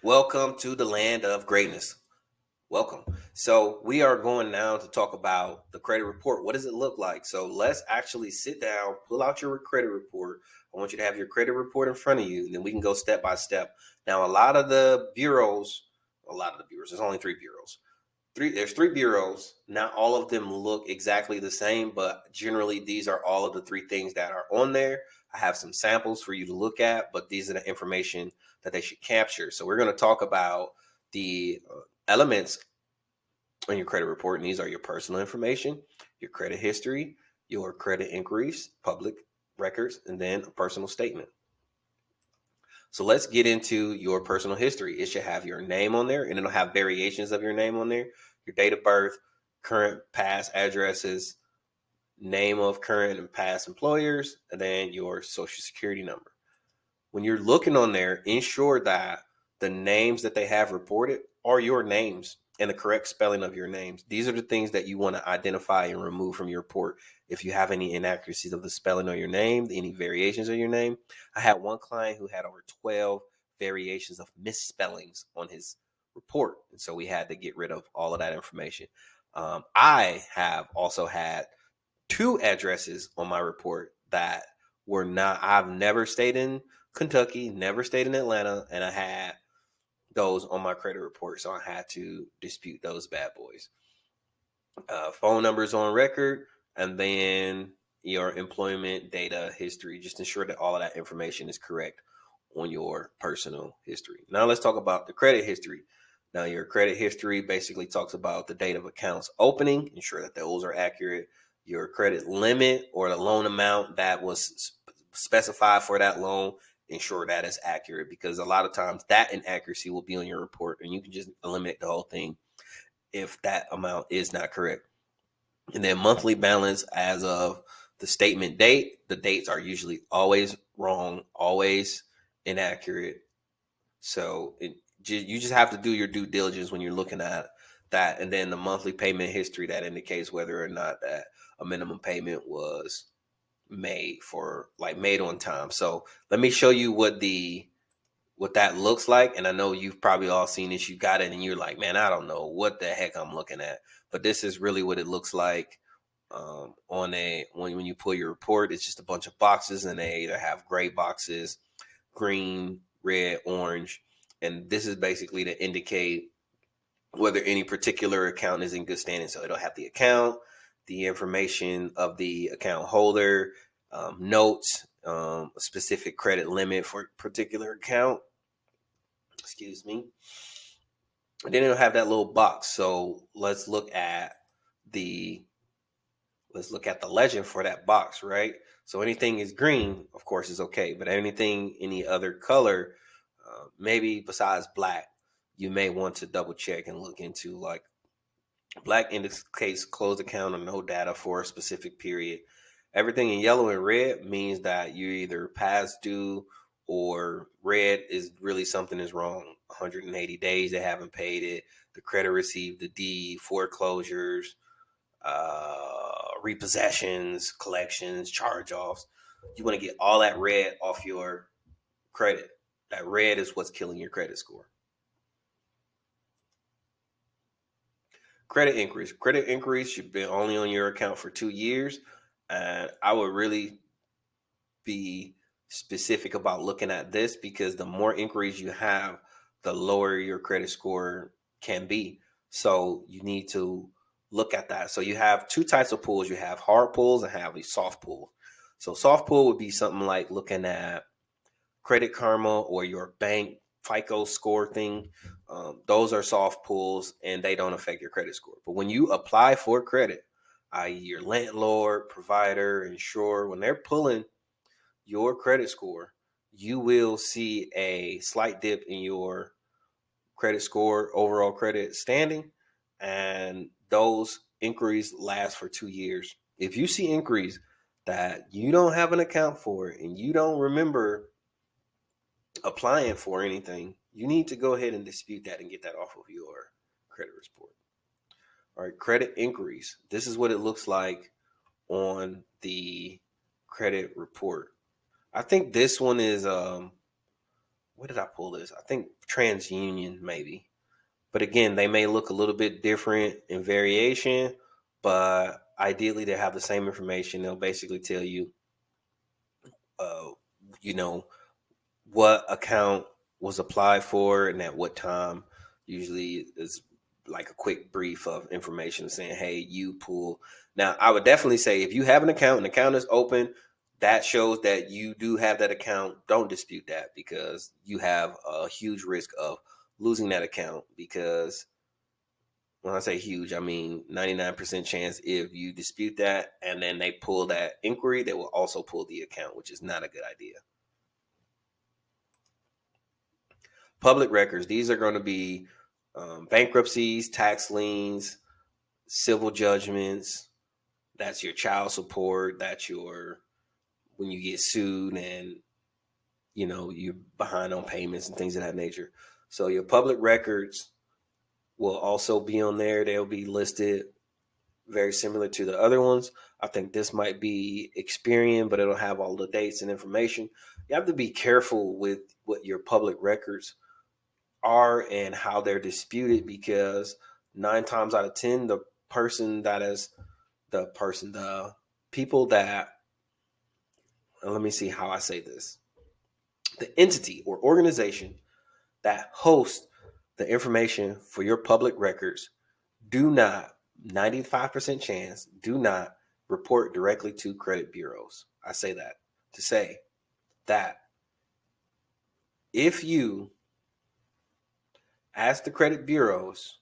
Welcome to the land of greatness. Welcome. So, we are going now to talk about the credit report. What does it look like? So, let's actually sit down, pull out your credit report. I want you to have your credit report in front of you, and then we can go step by step. Now, there's only three bureaus. There's three bureaus. Not all of them look exactly the same, but generally, these are all of the three things that are on there. I have some samples for you to look at, but these are the information that they should capture. So we're going to talk about the elements on your credit report, and these are your personal information, your credit history, your credit inquiries, public records, and then a personal statement. So let's get into your personal history. It should have your name on there, and it'll have variations of your name on there, your date of birth, current past addresses, name of current and past employers, and then your social security number. When you're looking on there, ensure that the names that they have reported are your names and the correct spelling of your names. These are the things that you want to identify and remove from your report. If you have any inaccuracies of the spelling of your name, any variations of your name. I had one client who had over 12 variations of misspellings on his report. And so we had to get rid of all of that information. I have also had two addresses on my report that were not, I've never stayed in Kentucky, never stayed in Atlanta, and I had those on my credit report, so I had to dispute those bad boys. Phone numbers on record, and then your employment data history. Just ensure that all of that information is correct on your personal history. Now let's talk about the credit history. Now your credit history basically talks about the date of accounts opening. Ensure that those are accurate. Your credit limit or the loan amount that was specified for that loan, ensure that is accurate, because a lot of times that inaccuracy will be on your report and you can just eliminate the whole thing if that amount is not correct. And then monthly balance as of the statement date. The dates are usually always wrong, always inaccurate. So you just have to do your due diligence when you're looking at that. And then the monthly payment history, that indicates whether or not that a minimum payment was made on time. So let me show you what that looks like. And I know you've probably all seen this. You got it and you're like, man, I don't know what the heck I'm looking at. But this is really what it looks like when you pull your report. It's just a bunch of boxes, and they either have gray boxes, green, red, orange. And this is basically to indicate whether any particular account is in good standing. So it'll have the account, the information of the account holder, notes, a specific credit limit for a particular account. Excuse me. And then it'll have that little box. So the let's look at the legend for that box, right? So anything is green, of course, is okay. But anything any other color, maybe besides black, you may want to double check and look into. Like black indicates closed account or no data for a specific period. Everything in yellow and red means that you're either past due, or red is really something is wrong. 180 days they haven't paid it. The creditor received the deed, foreclosures, repossessions, collections, charge offs. You want to get all that red off your credit. That red is what's killing your credit score. Credit inquiries. Credit inquiries should be only on your account for 2 years. And I would really be specific about looking at this, because the more inquiries you have, the lower your credit score can be. So you need to look at that. So you have two types of pulls. You have hard pulls and have a soft pull. So soft pull would be something like looking at Credit Karma or your bank FICO score thing. Those are soft pulls and they don't affect your credit score. But when you apply for credit, i.e., your landlord, provider, insurer, when they're pulling your credit score, you will see a slight dip in your credit score, overall credit standing, and those inquiries last for 2 years. If you see inquiries that you don't have an account for and you don't remember applying for anything, you need to go ahead and dispute that and get that off of your credit report. All right, credit inquiries. This is what it looks like on the credit report. I think this one is where did I pull this? I think TransUnion maybe. But again, they may look a little bit different in variation, but ideally they have the same information. They'll basically tell you, uh, you know, what account was applied for and at what time. Usually is like a quick brief of information saying, hey, you pull. Now, I would definitely say if you have an account is open, that shows that you do have that account. Don't dispute that, because you have a huge risk of losing that account. Because when I say huge, I mean 99% chance if you dispute that and then they pull that inquiry, they will also pull the account, which is not a good idea. Public records, these are going to be bankruptcies, tax liens, civil judgments. That's your child support. That's your, when you get sued and you're behind on payments and things of that nature. So your public records will also be on there. They'll be listed very similar to the other ones. I think this might be Experian, but it'll have all the dates and information. You have to be careful with what your public records are and how they're disputed, because 9 times out of 10, the people that, let me see how I say this, the entity or organization that hosts the information for your public records do not, 95% chance, do not report directly to credit bureaus. I say that to say that if you ask the credit bureaus,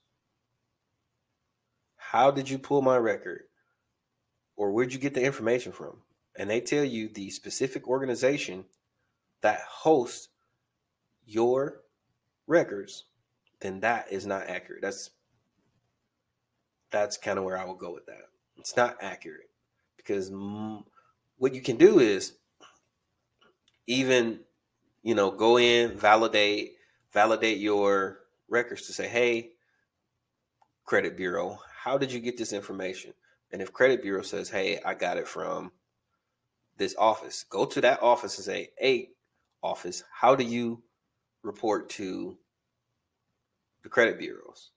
how did you pull my record? Or where'd you get the information from? And they tell you the specific organization that hosts your records, then that is not accurate. That's kind of where I would go with that. It's not accurate, because what you can do is even, go in, validate your records to say, hey, credit bureau, how did you get this information? And if credit bureau says, hey, I got it from this office, go to that office and say, hey, office, how do you report to the credit bureaus?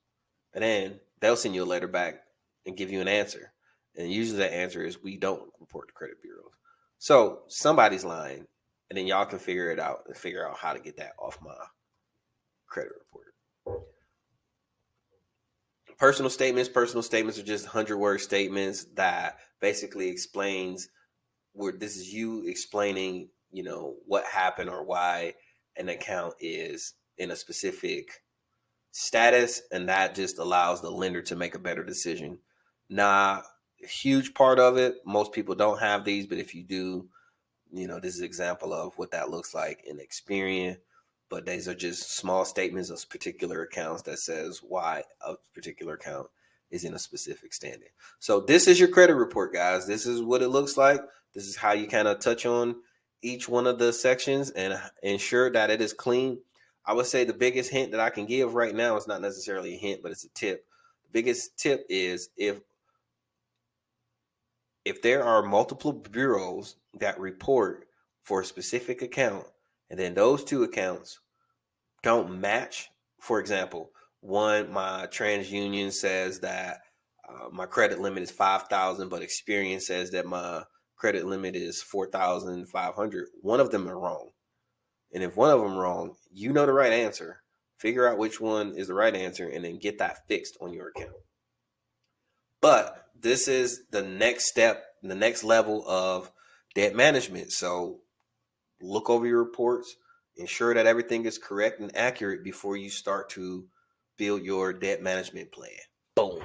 And then they'll send you a letter back and give you an answer. And usually the answer is, we don't report to credit bureaus. So somebody's lying, and then y'all can figure it out and figure out how to get that off my credit report. Personal statements are just 100-word statements that basically explains where this is you explaining, what happened or why an account is in a specific status, and that just allows the lender to make a better decision. Not a huge part of it. Most people don't have these, but if you do, this is an example of what that looks like in Experian. But these are just small statements of particular accounts that says why a particular account is in a specific standing. So this is your credit report, guys. This is what it looks like. This is how you kind of touch on each one of the sections and ensure that it is clean. I would say the biggest hint that I can give right now is not necessarily a hint, but it's a tip. The biggest tip is if there are multiple bureaus that report for a specific account, and then those two accounts don't match, for example, one, my TransUnion says that my credit limit is 5,000, but Experian says that my credit limit is 4,500. One of them are wrong. And if one of them wrong, you know the right answer. Figure out which one is the right answer and then get that fixed on your account. But this is the next step, the next level of debt management. So look over your reports, ensure that everything is correct and accurate before you start to build your debt management plan. Boom.